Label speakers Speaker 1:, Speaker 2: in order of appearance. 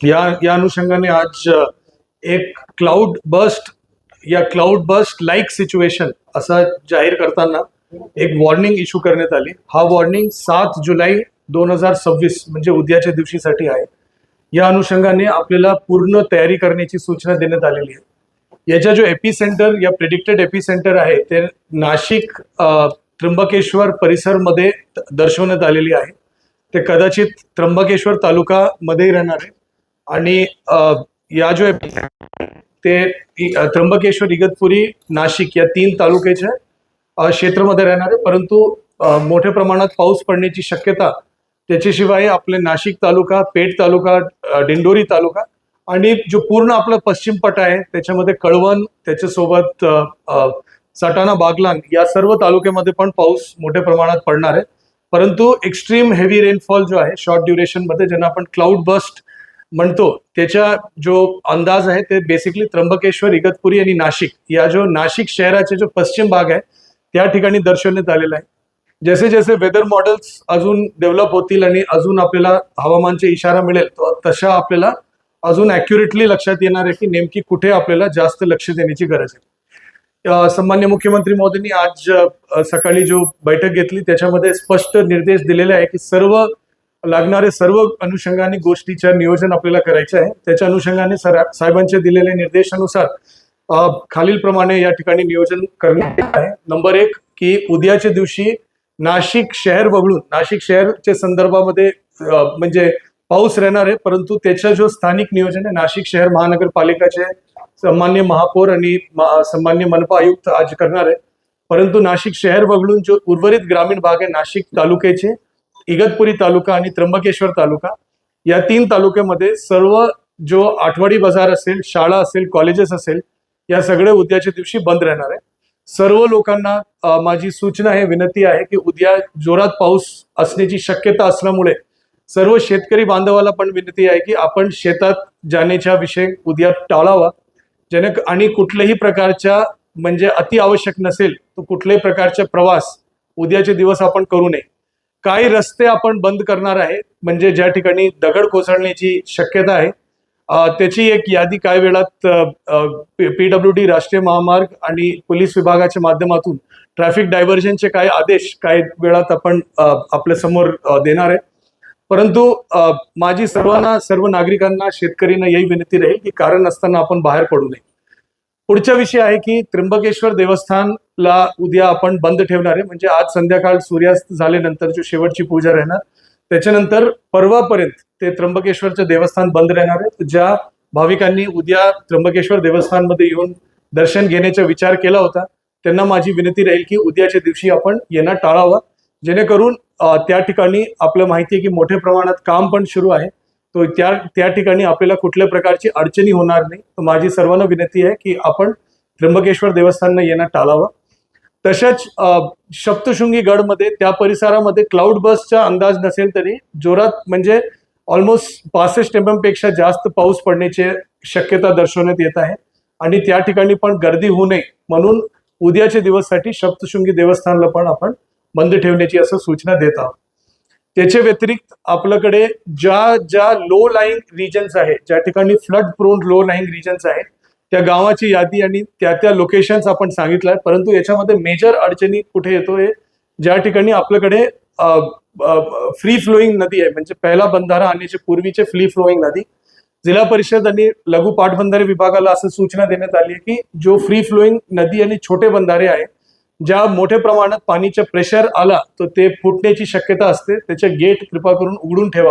Speaker 1: या अनुषंगाने आज एक क्लाउड बस्ट लाईक सिच्युएशन असा जाहीर करताना एक वॉर्निंग इश्यू करण्यात आली। हा वॉर्निंग 7 जुलै 2026 म्हणजे उद्याच्या दिवशीसाठी आहे। या अनुषंगाने आपल्याला पूर्ण तयारी करण्याची सूचना देण्यात आलेली आहे। याचा जो एपिसेंटर या प्रेडिक्टेड एपिसेंटर आहे ते नाशिक त्र्यंबकेश्वर परिसरमध्ये दर्शवण्यात आलेली आहे। ते कदाचित त्र्यंबकेश्वर तालुका मध्ये राहणार आहे आणि या जो ते त्र्यंबकेश्वर, इगतपुरी, नाशिक या 3 तालुक्याच्या क्षेत्रामध्ये राहणार आहे। परंतु मोठ्या प्रमाणात पाऊस पडण्याची शक्यता त्याच्याशिवाय आपले नाशिक तालुका, पेठ तालुका, दिंडोरी तालुका आणि जो पूर्ण आपला पश्चिम पट आहे त्याच्यामध्ये कळवण, त्याच्यासोबत सटाणा, बागलाण या सर्व तालुक्यामध्ये पण पाऊस मोठ्या प्रमाणात पडणार आहे। परंतु एक्स्ट्रीम हेवी रेनफॉल जो आहे शॉर्ट ड्युरेशन मध्ये ज्यांना आपण क्लाउड बस्ट म्हणतो त्याचा जो अंदाज आहे ते बेसिकली त्र्यंबकेश्वर, इगतपुरी आणि नाशिक या जो नाशिक शहराचे जो पश्चिम भाग आहे त्या ठिकाणी दर्शवण्यात आलेला आहे। जसे जसे वेदर मॉडेल्स अजून डेव्हलप होतील आणि अजून आपल्याला हवामानचे इशारा मिळेल तशा आपल्याला अजून ॲक्युरेटली लक्षात येणार आहे की नेमकी कुठे आपल्याला जास्त लक्ष देण्याची गरज आहे। सन्मान्य मुख्यमंत्री महोदयांनी आज सकाळी जो बैठक घेतली त्याच्यामध्ये स्पष्ट निर्देश दिलेले आहे की लागणारे सर्व अनुषंगाने गोष्टीच्या नियोजन आपल्याला करायचे आहे। त्याच्या अनुषंगाने साहेबांचे दिलेल्या निर्देशानुसार खालीलप्रमाणे या ठिकाणी नियोजन करण्यात आहे। नंबर 1 की उद्याच्या दिवशी नाशिक शहर वगळून नाशिक शहरच्या संदर्भामध्ये म्हणजे पाऊस राहणार आहे, परंतु त्याचा जो स्थानिक नियोजन आहे नाशिक शहर महानगरपालिकाचे सन्मान्य महापौर आणि सन्मान्य मनपा आयुक्त आज करणार आहे। परंतु नाशिक शहर वगळून जो उर्वरित ग्रामीण भाग आहे नाशिक तालुक्याचे, इगतपुरी तालुका आणि त्र्यंबकेश्वर तालुका या 3 तालुक्यामध्ये सर्व जो आठवडी बाजार असेल, शाळा असेल, कॉलेजेस असेल या सगळे उद्याच्या दिवशी बंद राहणार आहे। सर्व लोकांना माझी सूचना आहे, विनंती आहे की उद्या जोरात पाऊस असण्याची शक्यता असल्यामुळे सर्व शेतकरी बांधवाला पण विनंती आहे की आपण शेतात जाण्याचा विषय उद्या टाळावा। आणि कुठल्याही प्रकारच्या म्हणजे अति आवश्यक नसेल तर कुठल्याही प्रकारचा प्रवास उद्याचे दिवस आपण करू नये। काही रस्ते आपण बंद करणार आहे म्हणजे ज्या ठिकाणी दगड कोसळण्याची शक्यता आहे त्याची एक यादी काही वेळात PWD राष्ट्रीय महामार्ग आणि पोलीस विभागाच्या माध्यमातून ट्रॅफिक डायव्हर्जनचे काही आदेश काही वेळात आपण आपल्या समोर देणार आहे। परंतु माझी सर्व नागरिकांना, शेतकऱ्यांना यही विनंती राहील की कारण असताना आपण बाहेर पडू नये। पुढचा विषय आहे की त्र्यंबकेश्वर देवस्थानला उद्या आपण बंद ठेवणार आहे म्हणजे आज संध्याकाळ सूर्यास्त झाल्यानंतर जो शेवटची पूजा राहणार त्याच्यानंतर परवापर्यंत ते त्र्यंबकेश्वरचं देवस्थान बंद राहणार आहे। ज्या भाविकांनी उद्या त्र्यंबकेश्वर देवस्थानमध्ये येऊन दर्शन घेण्याचा विचार केला होता त्यांना माझी विनंती राहील की उद्याच्या दिवशी आपण येणं टाळावं, जेणेकरून त्या ठिकाणी आपलं माहिती आहे की मोठ्या प्रमाणात काम पण सुरू आहे, तो त्या ठिकाणी आपल्याला कुठल्या प्रकारची अडचणी होणार नाही। तर माझी सर्वांना विनंती आहे की आपण त्र्यंबकेश्वर देवस्थानला येणं टाळावं। तसेच सप्तशृंगी गडमध्ये त्या परिसरामध्ये क्लाउड बसचा अंदाज नसेल तरी जोरात म्हणजे ऑलमोस्ट 65 mm पेक्षा जास्त पाऊस पडण्याची शक्यता दर्शवण्यात येत आहे आणि त्या ठिकाणी पण गर्दी होऊ नये म्हणून उद्याच्या दिवससाठी सप्तशृंगी देवस्थानला पण आपण बंद ठेवण्याची असं सूचना देत आहोत। त्याच्या व्यतिरिक्त आपल्याकडे ज्या लो लाईंग रिजन्स आहे, ज्या ठिकाणी flood prone low lying regions आहे त्या गावाची यादी आणि त्या लोकेशन्स आपण सांगितलं आहे। परंतु याच्यामध्ये मेजर अडचणी कुठे येतोय, ज्या ठिकाणी आपल्याकडे फ्री फ्लोईंग नदी आहे म्हणजे पहिला बंधारा आणण्याच्या पूर्वीचे फ्री फ्लोईंग नदी, जिल्हा परिषद आणि लघु पाटबंधारे विभागाला असं सूचना देण्यात आली आहे की जो फ्री फ्लोईंग नदी आणि छोटे बंधारे आहे ज्या मोठ्या प्रमाणात पाणीचा प्रेशर आला तर ते फुटण्याची शक्यता असते, त्याचे गेट कृपा करून उघडून ठेवा।